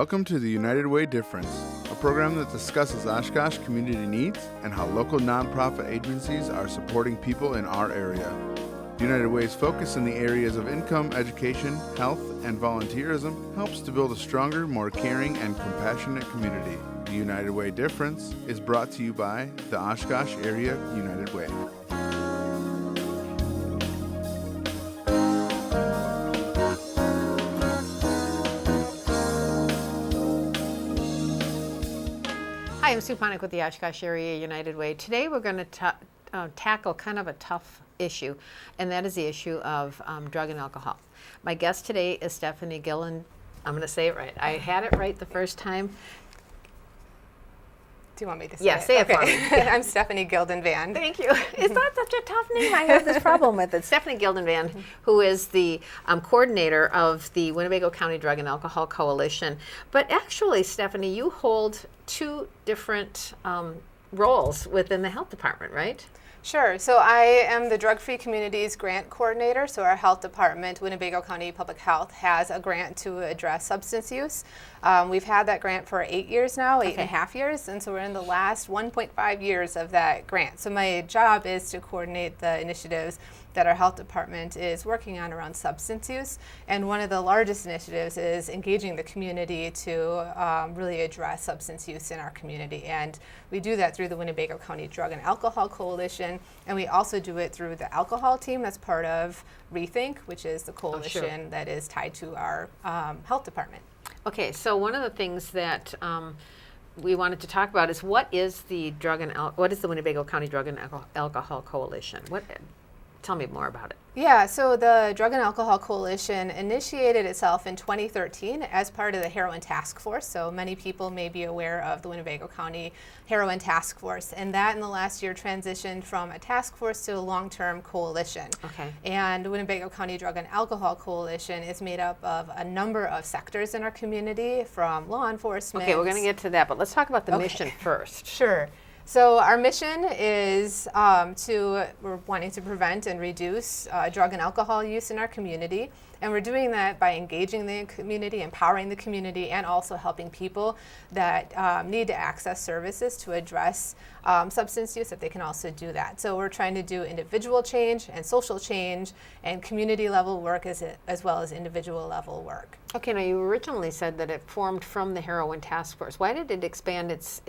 Welcome to the United Way Difference, a program that discusses Oshkosh community needs and how local nonprofit agencies are supporting people in our area. United Way's focus in the areas of income, education, health, and volunteerism helps to build a stronger, more caring, and compassionate community. The United Way Difference is brought to you by the Oshkosh Area United Way. Hi, I'm Sue Ponick with the Oshkosh Area United Way. Today we're going to tackle kind of a tough issue, and that is the issue of drug and alcohol. My guest today is Stephanie Gillen. I'm going to say it right. I had it right the first time. Do you want me to say Yeah, it? say it for me. I'm Stephanie Gilden-Van. Thank you. It's not such a tough name. I have this problem with it. Stephanie Gilden-Van, who is the coordinator of the Winnebago County Drug and Alcohol Coalition. But actually, Stephanie, you hold two different roles within the health department, right? Sure. So I am the Drug-Free Communities Grant Coordinator. So our health department, Winnebago County Public Health, has a grant to address substance use. We've had that grant for 8 years now, 8.5 years, and so we're in the last 1.5 years of that grant. So my job is to coordinate the initiatives that our health department is working on around substance use. And one of the largest initiatives is engaging the community to really address substance use in our community. And we do that through the Winnebago County Drug and Alcohol Coalition. And we also do it through the alcohol team that's part of Rethink, which is the coalition that is tied to our health department. Okay, so one of the things that we wanted to talk about is what is the Winnebago County Drug and Alcohol Coalition? Tell me more about it. Yeah, so the Drug and Alcohol Coalition initiated itself in 2013 as part of the Heroin Task Force. So many people may be aware of the Winnebago County Heroin Task Force. And that in the last year transitioned from a task force to a long-term coalition. Okay. And the Winnebago County Drug and Alcohol Coalition is made up of a number of sectors in our community, from law enforcement. Okay, we're going to get to that, but let's talk about the mission first. Sure. So our mission is we're wanting to prevent and reduce drug and alcohol use in our community. And we're doing that by engaging the community, empowering the community, and also helping people that need to access services to address substance use, that they can also do that. So we're trying to do individual change and social change and community level work as well as individual level work. Okay, now you originally said that it formed from the Heroin Task Force. Why did it expand its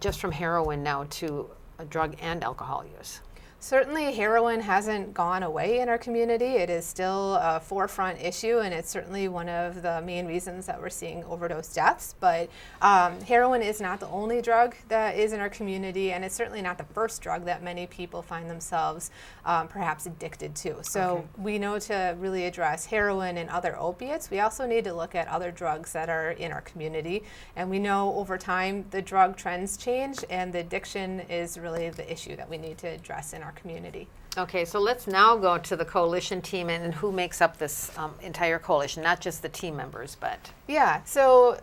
just from heroin now to drug and alcohol use? Certainly heroin hasn't gone away in our community. It is still a forefront issue, and it's certainly one of the main reasons that we're seeing overdose deaths. But heroin is not the only drug that is in our community, and it's certainly not the first drug that many people find themselves perhaps addicted to. So we know to really address heroin and other opiates, we also need to look at other drugs that are in our community. And we know over time the drug trends change, and the addiction is really the issue that we need to address in our community. Okay, so let's now go to the coalition team and who makes up this entire coalition, not just the team members, but... Yeah, so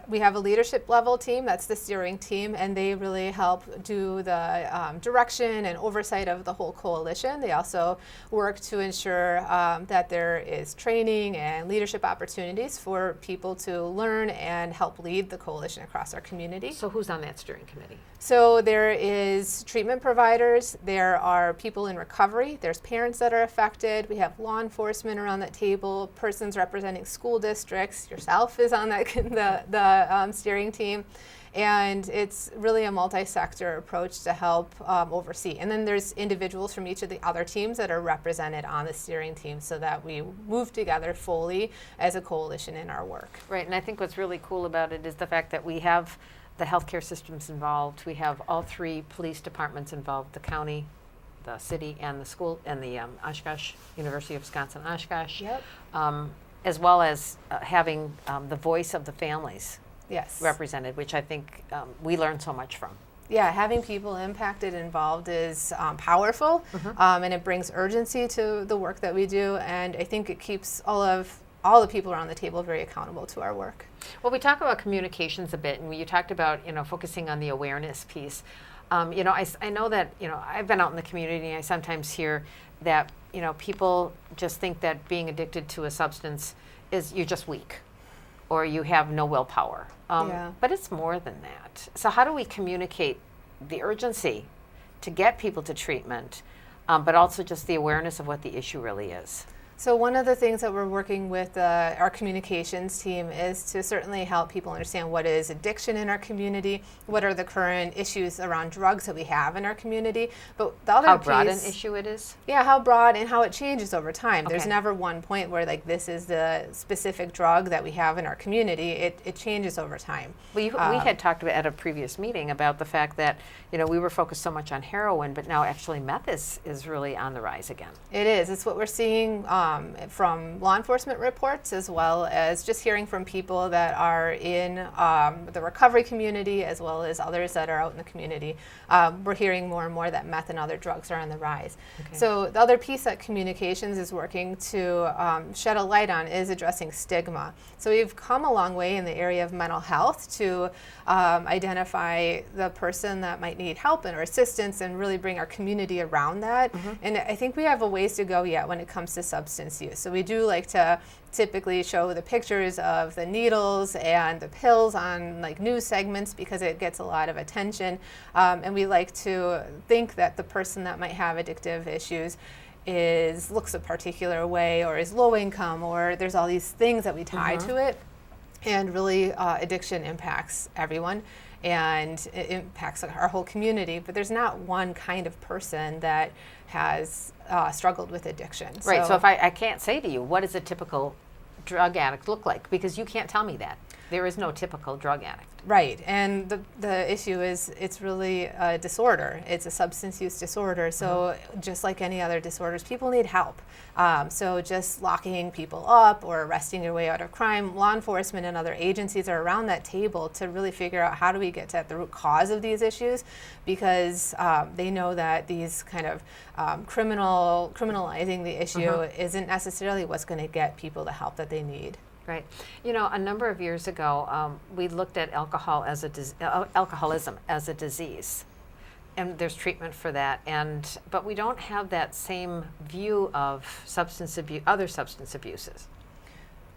we have a leadership level team, that's the steering team, and they really help do the direction and oversight of the whole coalition. They also work to ensure that there is training and leadership opportunities for people to learn and help lead the coalition across our community. So who's on that steering committee? So there is treatment providers, there are people in recovery, there's parents that are affected, we have law enforcement around that table, persons representing school districts, yourself is on that the steering team, and it's really a multi-sector approach to help oversee. And then there's individuals from each of the other teams that are represented on the steering team so that we move together fully as a coalition in our work. Right, and I think what's really cool about it is the fact that we have the healthcare systems involved. We have all three police departments involved, the county, the city, and the school, and the Oshkosh, University of Wisconsin-Oshkosh, as well as having the voice of the families represented, which I think we learn so much from. Yeah, having people impacted, involved is powerful, and it brings urgency to the work that we do, and I think it keeps all the people around the table very accountable to our work. Well, we talk about communications a bit, and you talked about focusing on the awareness piece. I know that I've been out in the community, and I sometimes hear that people just think that being addicted to a substance is you're just weak. or you have no willpower. Yeah. But it's more than that. So how do we communicate the urgency to get people to treatment, but also just the awareness of what the issue really is? So one of the things that we're working with our communications team is to certainly help people understand what is addiction in our community, what are the current issues around drugs that we have in our community. But the other How piece, broad an issue it is? yeah, how broad and how it changes over time. There's Okay. never one point where like this is the specific drug that we have in our community. It changes over time. We had talked about at a previous meeting about the fact that, you know, we were focused so much on heroin, but now actually meth is really on the rise again. It is. It's what we're seeing from law enforcement reports, as well as just hearing from people that are in the recovery community, as well as others that are out in the community. We're hearing more and more that meth and other drugs are on the rise. Okay. So the other piece that communications is working to shed a light on is addressing stigma. So we've come a long way in the area of mental health to identify the person that might need help or assistance and really bring our community around that. And I think we have a ways to go yet when it comes to substance use. So we do like to typically show the pictures of the needles and the pills on like news segments because it gets a lot of attention. And we like to think that the person that might have addictive issues looks a particular way or is low income, or there's all these things that we tie to it. And really addiction impacts everyone, and it impacts our whole community, but there's not one kind of person that has struggled with addiction. Right, so if I can't say to you, what does a typical drug addict look like? Because you can't tell me that. There is no typical drug addict. Right, and the issue is it's really a disorder. It's a substance use disorder, so just like any other disorders, people need help. So just locking people up or arresting your way out of crime, law enforcement and other agencies are around that table to really figure out how do we get to the root cause of these issues, because they know that these kind of criminalizing the issue isn't necessarily what's going to get people the help that they need. Right. You know, a number of years ago, we looked at alcoholism as a disease, and there's treatment for that. But we don't have that same view of other substance abuses,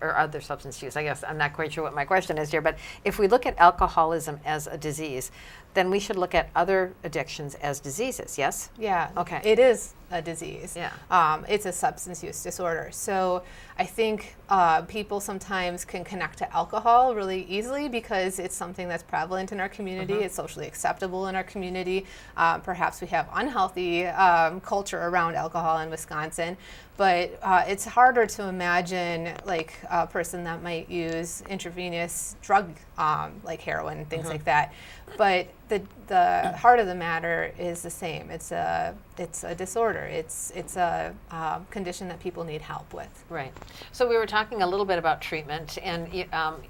or other substance use. I guess I'm not quite sure what my question is here. But if we look at alcoholism as a disease, then we should look at other addictions as diseases. Yes. Yeah. Okay. It is a disease. Yeah. It's a substance use disorder. So I think people sometimes can connect to alcohol really easily because it's something that's prevalent in our community. It's socially acceptable in our community. Perhaps we have unhealthy culture around alcohol in Wisconsin, but it's harder to imagine like a person that might use intravenous drug like heroin and things like that. But the heart of the matter is the same. It's a disorder. It's a condition that people need help with. Right. So we were talking a little bit about treatment, and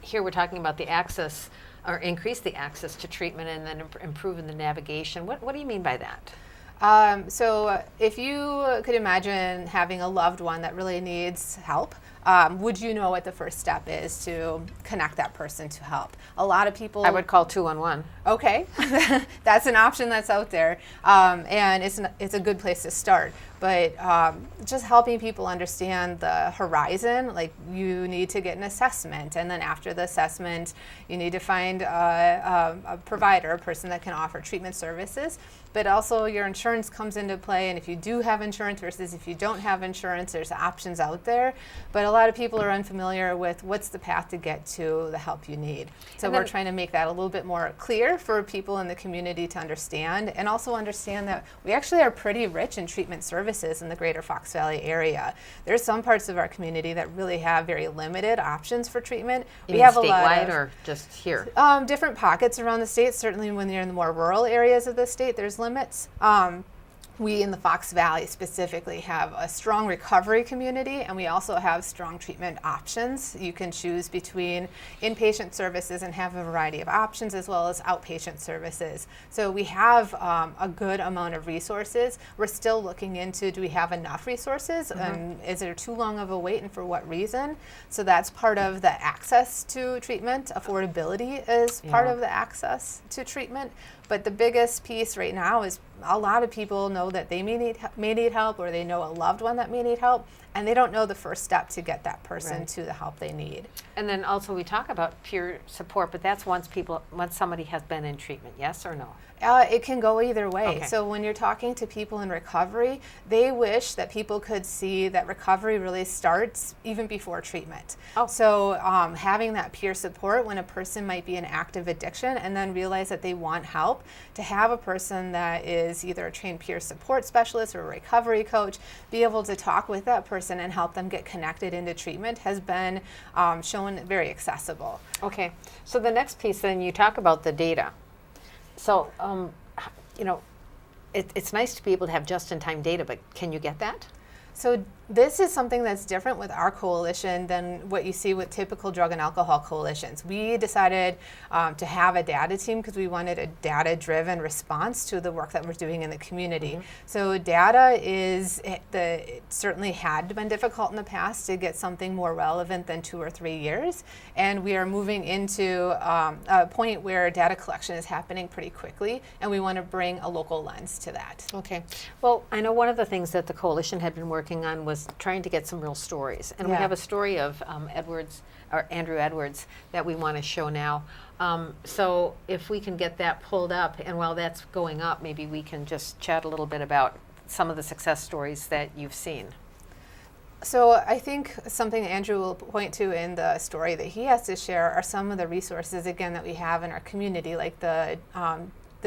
here we're talking about the access, or increase the access to treatment, and then improving the navigation. What do you mean by that? So if you could imagine having a loved one that really needs help, would you know what the first step is to connect that person to help? A lot of people... I would call 211. Okay, that's an option that's out there, and it's a good place to start. But just helping people understand the horizon, like you need to get an assessment, and then after the assessment, you need to find a provider, a person that can offer treatment services. But also your insurance comes into play, and if you do have insurance versus if you don't have insurance, there's options out there. But a lot of people are unfamiliar with what's the path to get to the help you need. So we're trying to make that a little bit more clear for people in the community to understand, and also understand that we actually are pretty rich in treatment services in the greater Fox Valley area. There's some parts of our community that really have very limited options for treatment. You mean statewide or just here? Different pockets around the state. Certainly when you're in the more rural areas of the state, there's limits. We in the Fox Valley specifically have a strong recovery community, and we also have strong treatment options. You can choose between inpatient services and have a variety of options, as well as outpatient services. So we have a good amount of resources. We're still looking into, do we have enough resources? And is there too long of a wait, and for what reason? So that's part of the access to treatment. Affordability is part of the access to treatment. But the biggest piece right now is a lot of people know that they may need help, or they know a loved one that may need help, and they don't know the first step to get that person Right. to the help they need. And then also we talk about peer support, but that's once somebody has been in treatment, yes or no? It can go either way. Okay. So when you're talking to people in recovery, they wish that people could see that recovery really starts even before treatment. Oh. So having that peer support when a person might be in active addiction and then realize that they want help, to have a person that is either a trained peer support specialist or a recovery coach be able to talk with that person and help them get connected into treatment has been shown very accessible. Okay, so the next piece then, you talk about the data. So, it's nice to be able to have just-in-time data, but can you get that? So this is something that's different with our coalition than what you see with typical drug and alcohol coalitions. We decided to have a data team because we wanted a data-driven response to the work that we're doing in the community. Mm-hmm. So data it certainly had been difficult in the past to get something more relevant than 2 or 3 years, and we are moving into a point where data collection is happening pretty quickly, and we want to bring a local lens to that. Okay. Well, I know one of the things that the coalition had been working on was trying to get some real stories. And we Yeah. have a story of Andrew Edwards that we want to show now. So if we can get that pulled up, and while that's going up, maybe we can just chat a little bit about some of the success stories that you've seen. So I think something Andrew will point to in the story that he has to share are some of the resources, again, that we have in our community, like the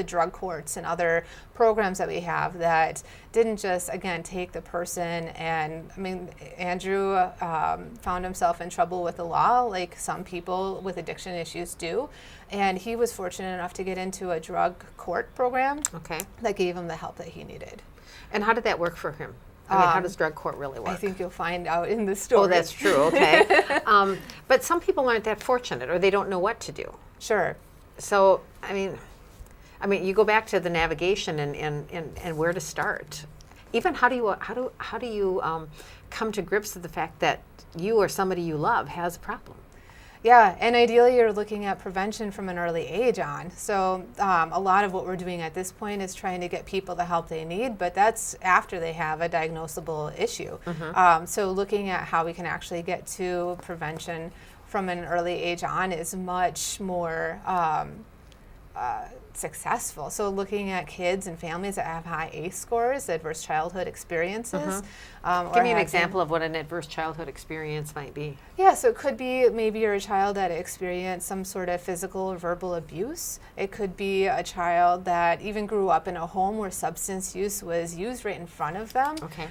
drug courts and other programs that we have that didn't just, again, take the person and, Andrew found himself in trouble with the law like some people with addiction issues do, and he was fortunate enough to get into a drug court program Okay. that gave him the help that he needed. And how did that work for him? How does drug court really work? I think you'll find out in the story. Oh, that's true. Okay. But some people aren't that fortunate, or they don't know what to do. Sure. So, you go back to the navigation and where to start. Even how do you come to grips with the fact that you or somebody you love has a problem? Yeah, and ideally you're looking at prevention from an early age on. So a lot of what we're doing at this point is trying to get people the help they need, but that's after they have a diagnosable issue. Mm-hmm. So looking at how we can actually get to prevention from an early age on is much more successful. So looking at kids and families that have high ACE scores, adverse childhood experiences. Give me an example of what an adverse childhood experience might be. Yeah, so it could be maybe you're a child that experienced some sort of physical or verbal abuse. It could be a child that even grew up in a home where substance use was used right in front of them. Okay.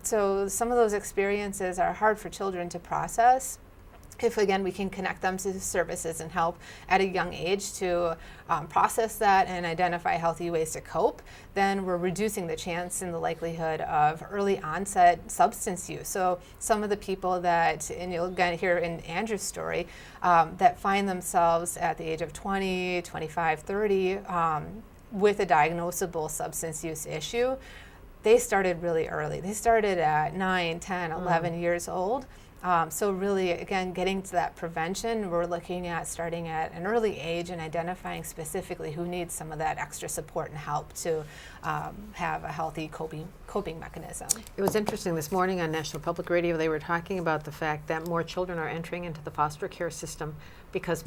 So some of those experiences are hard for children to process. If, again, we can connect them to services and help at a young age to process that and identify healthy ways to cope, then we're reducing the chance and the likelihood of early onset substance use. So some of the people that, and you'll again hear in Andrew's story, that find themselves at the age of 20, 25, 30 with a diagnosable substance use issue, they started really early. They started at 9, 10, 11 years old. So really, again, getting to that prevention, we're looking at starting at an early age and identifying specifically who needs some of that extra support and help to have a healthy coping mechanism. It was interesting this morning on National Public Radio, they were talking about the fact that more children are entering into the foster care system because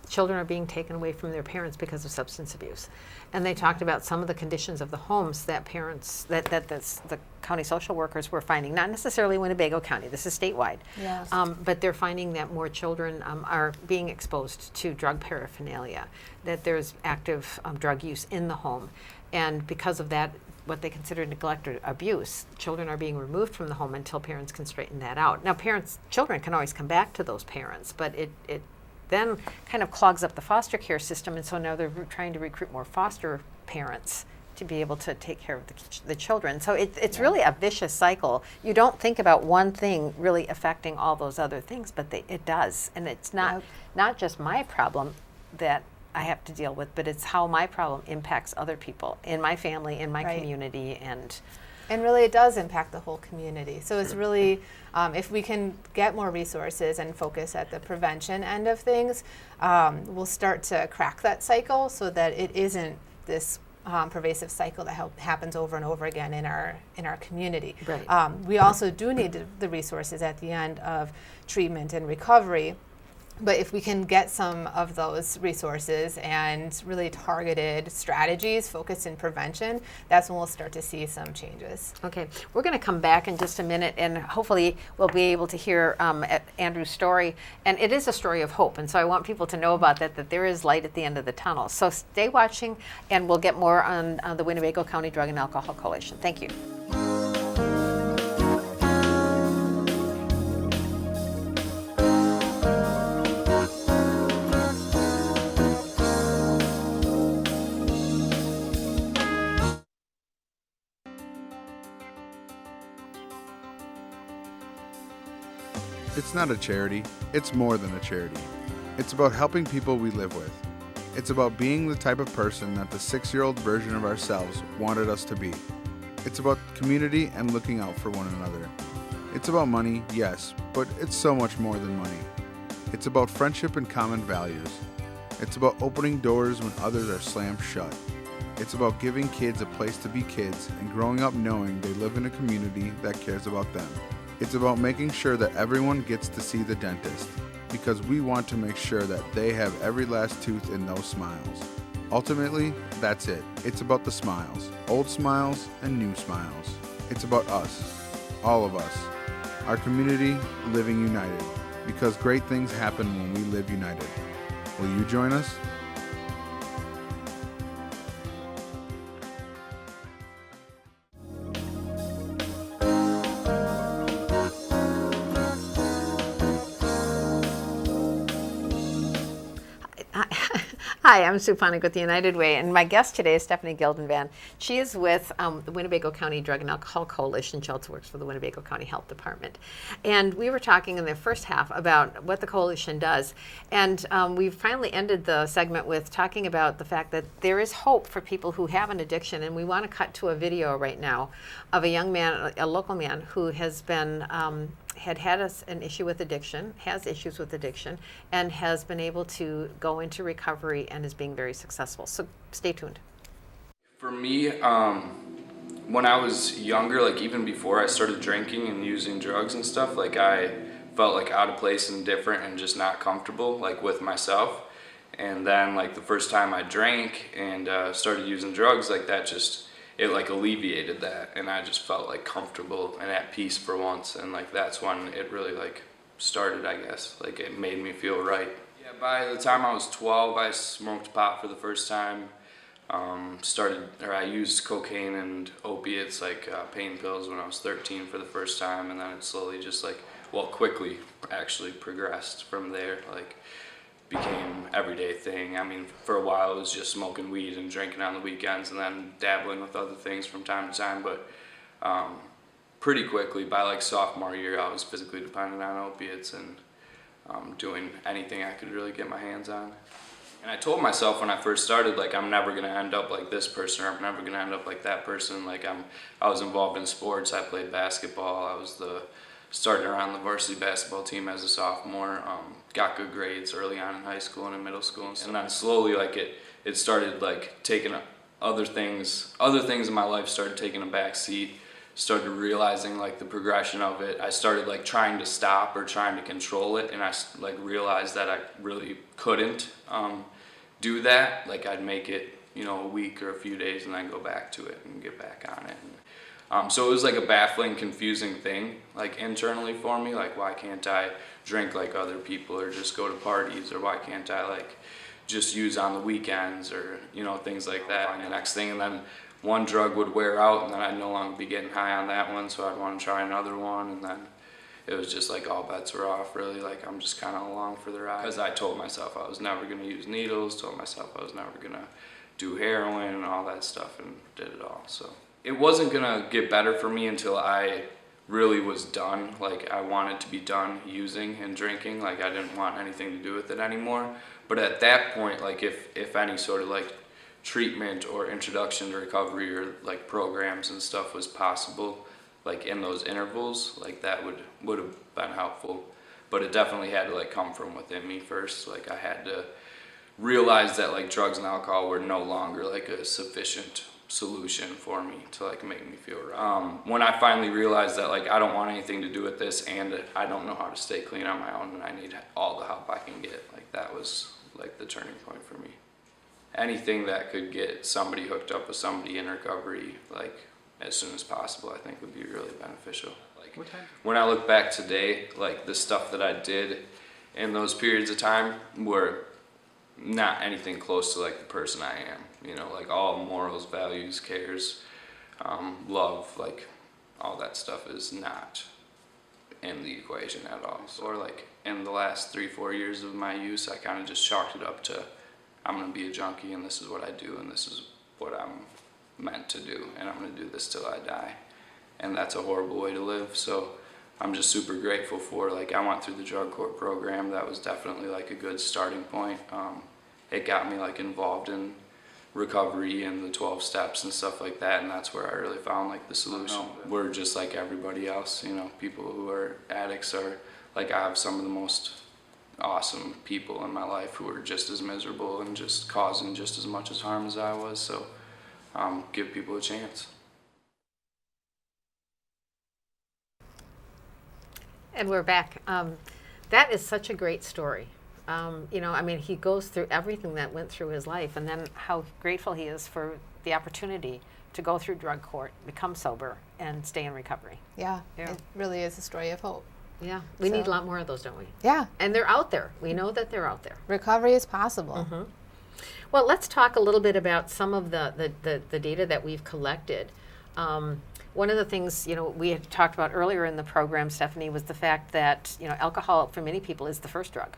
children are being taken away from their parents because of substance abuse. And they talked about some of the conditions of the homes that the county social workers were finding, not necessarily Winnebago County, this is statewide. Yes. But they're finding that more children are being exposed to drug paraphernalia, that there's active drug use in the home. And because of that, what they consider neglect or abuse, children are being removed from the home until parents can straighten that out. Now, children can always come back to those parents, but it then kind of clogs up the foster care system, and so now they're trying to recruit more foster parents to be able to take care of the children. So it's really a vicious cycle. You don't think about one thing really affecting all those other things, but it does. And it's not just my problem that I have to deal with, but it's how my problem impacts other people in my family, in my community, and really it does impact the whole community. So it's really, if we can get more resources and focus at the prevention end of things, we'll start to crack that cycle so that it isn't this pervasive cycle that happens over and over again in our community. Right. We also do need the resources at the end of treatment and recovery. But if we can get some of those resources and really targeted strategies focused in prevention, that's when we'll start to see some changes. Okay, we're going to come back in just a minute, and hopefully we'll be able to hear Andrew's story. And it is a story of hope, and so I want people to know about that there is light at the end of the tunnel. So stay watching, and we'll get more on the Winnebago County Drug and Alcohol Coalition. Thank you. It's not a charity, it's more than a charity. It's about helping people we live with. It's about being the type of person that the 6-year-old version of ourselves wanted us to be. It's about community and looking out for one another. It's about money, yes, but it's so much more than money. It's about friendship and common values. It's about opening doors when others are slammed shut. It's about giving kids a place to be kids and growing up knowing they live in a community that cares about them. It's about making sure that everyone gets to see the dentist, because we want to make sure that they have every last tooth in those smiles. Ultimately, that's it. It's about the smiles, old smiles and new smiles. It's about us, all of us, our community living united, because great things happen when we live united. Will you join us? Hi, I'm Sue Ponick with the United Way, and my guest today is Stephanie Gildenvan. She is with the Winnebago County Drug and Alcohol Coalition. She also works for the Winnebago County Health Department. And we were talking in the first half about what the coalition does. And we've finally ended the segment with talking about the fact that there is hope for people who have an addiction. And we want to cut to a video right now of a young man, a local man, who has been had an issue with addiction, has issues with addiction, and has been able to go into recovery and is being very successful. So stay tuned. For me, when I was younger, like even before I started drinking and using drugs and stuff, like I felt like out of place and different and just not comfortable like with myself. And then like the first time I drank and started using drugs, like that just, it like alleviated that, and I just felt like comfortable and at peace for once, and like that's when it really like started, I guess. Like it made me feel right. Yeah, by the time I was 12, I smoked pot for the first time. I used cocaine and opiates like pain pills when I was 13 for the first time, and then it slowly just like, well, quickly actually progressed from there. Like became everyday thing. I mean, for a while it was just smoking weed and drinking on the weekends and then dabbling with other things from time to time, but pretty quickly by like sophomore year I was physically dependent on opiates and doing anything I could really get my hands on. And I told myself when I first started, like, I'm never gonna end up like this person, or I'm never gonna end up like that person. Like I was involved in sports. I played basketball. I was started around the varsity basketball team as a sophomore, got good grades early on in high school and in middle school, and then slowly like it started like taking other things in my life started taking a back seat, started realizing like the progression of it. I started like trying to stop or trying to control it, and I like realized that I really couldn't do that. Like I'd make it, you know, a week or a few days and then go back to it and get back on it. So it was like a baffling, confusing thing, like internally for me, like why can't I drink like other people or just go to parties, or why can't I like just use on the weekends, or, you know, things like that. And the next thing, and then one drug would wear out and then I'd no longer be getting high on that one, so I'd want to try another one, and then it was just like all bets were off really. Like I'm just kind of along for the ride, because I told myself I was never going to use needles, told myself I was never going to do heroin and all that stuff, and did it all. So it wasn't gonna get better for me until I really was done. Like I wanted to be done using and drinking. Like I didn't want anything to do with it anymore. But at that point, like if any sort of like treatment or introduction to recovery or like programs and stuff was possible, like in those intervals, like that would have been helpful. But it definitely had to like come from within me first. Like I had to realized that like drugs and alcohol were no longer like a sufficient solution for me to like make me feel right. When I finally realized that like I don't want anything to do with this, and I don't know how to stay clean on my own, and I need all the help I can get, like that was like the turning point for me. Anything that could get somebody hooked up with somebody in recovery like as soon as possible, I think would be really beneficial. Like when I look back today, like the stuff that I did in those periods of time were not anything close to like the person I am, you know, like all morals, values, cares, love, like all that stuff is not in the equation at all. Or like in the last 3-4 years of my use, I kind of just chalked it up to I'm gonna be a junkie and this is what I do and this is what I'm meant to do and I'm gonna do this till I die. And that's a horrible way to live. So I'm just super grateful for, like, I went through the drug court program. That was definitely like a good starting point. It got me like involved in recovery and the 12 steps and stuff like that, and that's where I really found like the solution. We're just like everybody else, you know, people who are addicts are like, I have some of the most awesome people in my life who are just as miserable and just causing just as much as harm as I was, so give people a chance. And we're back. That is such a great story. You know, I mean, he goes through everything that went through his life, and then how grateful he is for the opportunity to go through drug court, become sober, and stay in recovery. Yeah, Yeah. it really is a story of hope. Yeah, we need a lot more of those, don't we? Yeah, And they're out there. We know that they're out there. recovery is possible. Well, let's talk a little bit about some of the data that we've collected. One of the things, you know, we had talked about earlier in the program, Stephanie, was the fact that, you know, alcohol for many people is the first drug.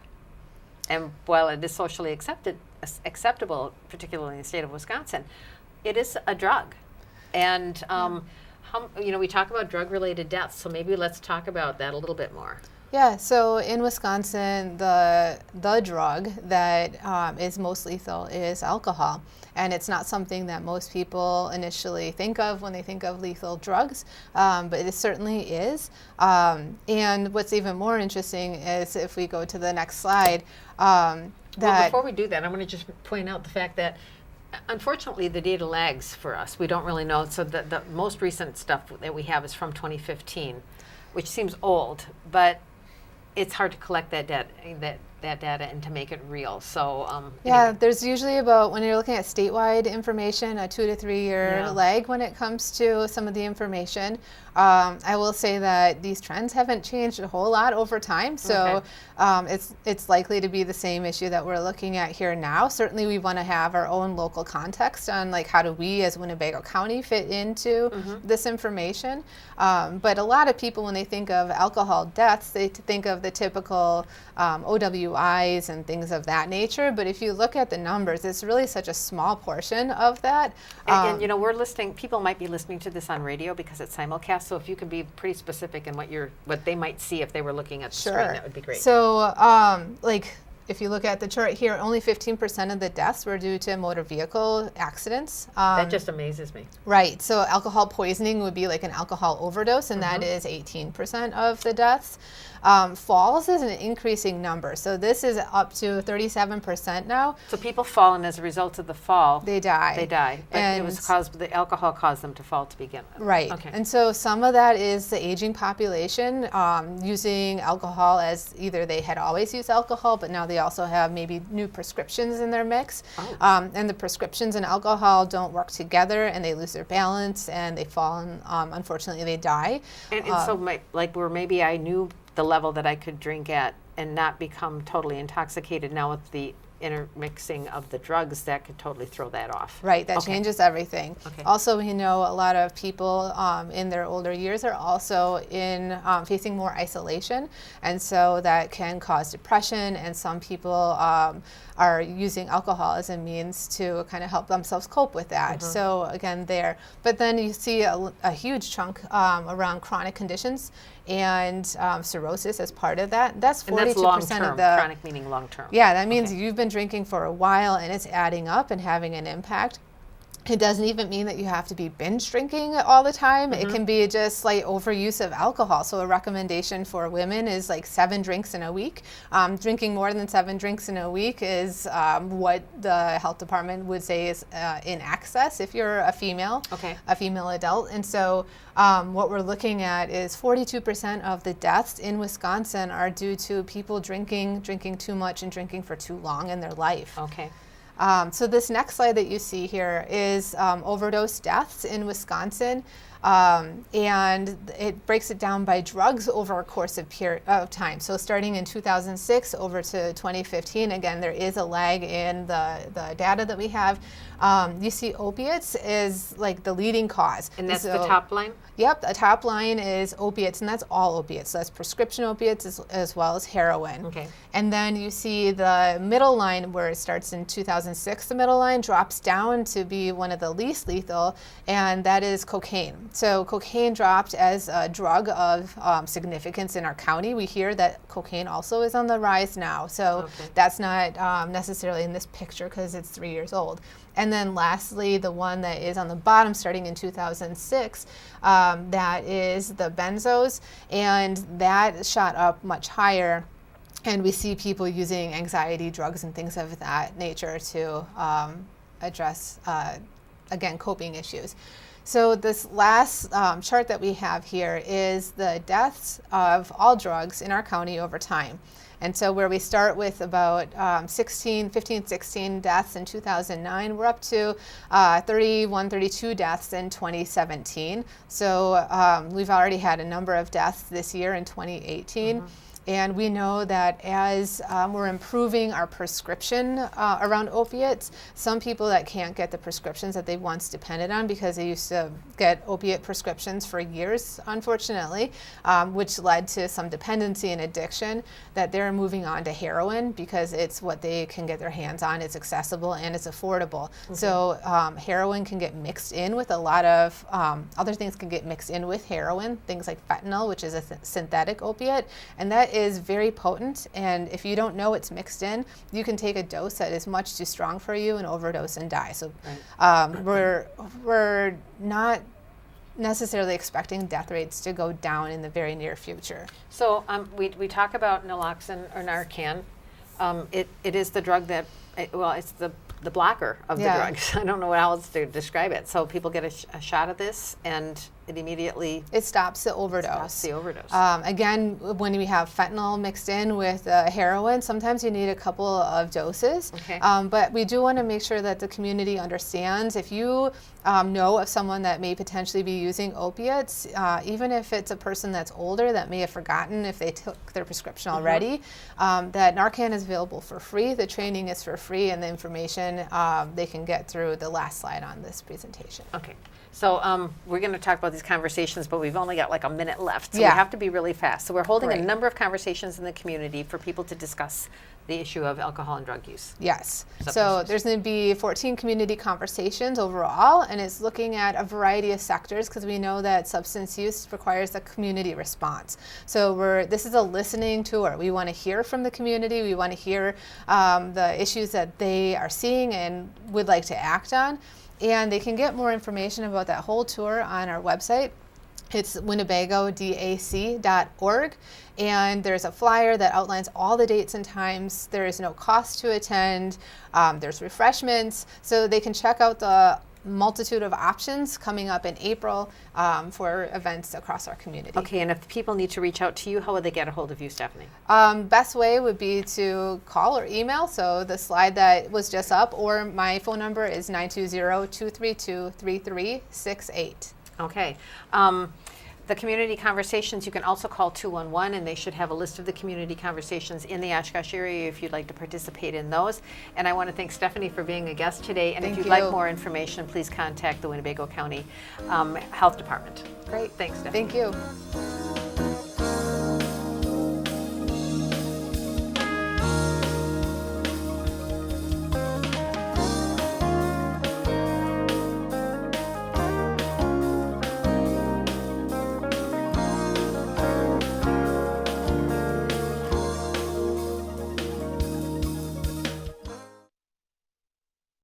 And while it is socially acceptable, particularly in the state of Wisconsin, it is a drug. And, you know, we talk about drug-related deaths, so maybe let's talk about that a little bit more. Yeah, so in Wisconsin, the drug that is most lethal is alcohol. And it's not something that most people initially think of when they think of lethal drugs, but it certainly is. And what's even more interesting is if we go to the next slide, Well, before we do that, I want to just point out the fact that unfortunately the data lags for us. We don't really know. So the most recent stuff that we have is from 2015, which seems old, but it's hard to collect that data and to make it real. So yeah, anyway. there's usually about, when you're looking at statewide information, a 2 to 3 year lag when it comes to some of the information. I will say that these trends haven't changed a whole lot over time, so it's likely to be the same issue that we're looking at here now. Certainly we want to have our own local context on like how do we as Winnebago County fit into this information. But a lot of people, when they think of alcohol deaths, they think of the typical OWIs and things of that nature. But if you look at the numbers, it's really such a small portion of that. And you know, we're listening. People might be listening to this on radio because it's simulcast. So if you can be pretty specific in what they might see if they were looking at the screen, that would be great. So, like, if you look at the chart here, only 15% of the deaths were due to motor vehicle accidents. That just amazes me. Right. So alcohol poisoning would be like an alcohol overdose, and that is 18% of the deaths. Falls is an increasing number. So this is up to 37% now. So people fall, and as a result of the fall, They die. They die. But it was the alcohol caused them to fall to begin with. Right. Okay. And so some of that is the aging population using alcohol as either they had always used alcohol, but now they also have maybe new prescriptions in their mix. And the prescriptions and alcohol don't work together, and they lose their balance, and they fall, and unfortunately they die. And so where maybe I knew the level that I could drink at and not become totally intoxicated, now with the intermixing of the drugs, that could totally throw that off. Right, that changes everything. Okay. Also, we know a lot of people in their older years are also facing more isolation, and so that can cause depression, and some people are using alcohol as a means to kind of help themselves cope with that. So again, but then you see a huge chunk around chronic conditions and cirrhosis as part of that. That's 42% And that's long-term, of the chronic meaning long-term. Yeah, that means you've been drinking for a while and it's adding up and having an impact. It doesn't even mean that you have to be binge drinking all the time. It can be just slight overuse of alcohol. So a recommendation for women is like 7 drinks in a week. Drinking more than 7 drinks in a week is what the health department would say is in excess if you're a female, a female adult. And so what we're looking at is 42% of the deaths in Wisconsin are due to people drinking too much and drinking for too long in their life. So this next slide that you see here is overdose deaths in Wisconsin, and it breaks it down by drugs over a course of time. So starting in 2006 over to 2015, again, there is a lag in the data that we have. You see opiates is like the leading cause. And that's the top line? Yep, the top line is opiates, and that's all opiates. So that's prescription opiates as well as heroin. And then you see the middle line where it starts in 2006. The middle line drops down to be one of the least lethal, and that is cocaine. So cocaine dropped as a drug of significance in our county. We hear that cocaine also is on the rise now. So that's not necessarily in this picture because it's 3 years old. And then lastly, the one that is on the bottom starting in 2006, that is the benzos, and that shot up much higher. And we see people using anxiety drugs and things of that nature to address, again, coping issues. So this last chart that we have here is the deaths of all drugs in our county over time. And so where we start with about 15, 16 deaths in 2009, we're up to 31, 32 deaths in 2017. So we've already had a number of deaths this year in 2018. And we know that as we're improving our prescription around opiates, some people that can't get the prescriptions that they once depended on because they used to get opiate prescriptions for years, unfortunately, which led to some dependency and addiction, that they're moving on to heroin because it's what they can get their hands on, it's accessible, and it's affordable. So heroin can get mixed in with a lot of other things can get mixed in with heroin, things like fentanyl, which is a synthetic opiate, and that is very potent, and if you don't know it's mixed in, you can take a dose that is much too strong for you and overdose and die. So we're not necessarily expecting death rates to go down in the very near future. So we talk about naloxone or Narcan. It is the drug that, it's the blocker of the drugs. I don't know how else to describe it. So people get a shot of this, and it immediately stops the overdose. Again, Again, when we have fentanyl mixed in with heroin, sometimes you need a couple of doses. But we do want to make sure that the community understands if you know of someone that may potentially be using opiates, even if it's a person that's older that may have forgotten if they took their prescription already, that Narcan is available for free. The training is for free, and the information they can get through the last slide on this presentation. So we're going to talk about these conversations, but we've only got like a minute left, so we have to be really fast. So we're holding a number of conversations in the community for people to discuss the issue of alcohol and drug use. Yes. So there's going to be 14 community conversations overall, and it's looking at a variety of sectors because we know that substance use requires a community response. So this is a listening tour. We want to hear from the community. We want to hear the issues that they are seeing and would like to act on. And they can get more information about that whole tour on our website. It's winnebagodac.org, and there's a flyer that outlines all the dates and times. There is no cost to attend. There's refreshments, so they can check out the multitude of options coming up in April for events across our community. And if people need to reach out to you, how would they get a hold of you, Stephanie? Best way would be to call or email. So the slide that was just up, or my phone number is 920-232-3368. The community conversations, you can also call 211, and they should have a list of the community conversations in the Oshkosh area if you'd like to participate in those. And I want to thank Stephanie for being a guest today. And if you'd like more information, please contact the Winnebago County Health Department. Great. Thanks, Stephanie. Thank you.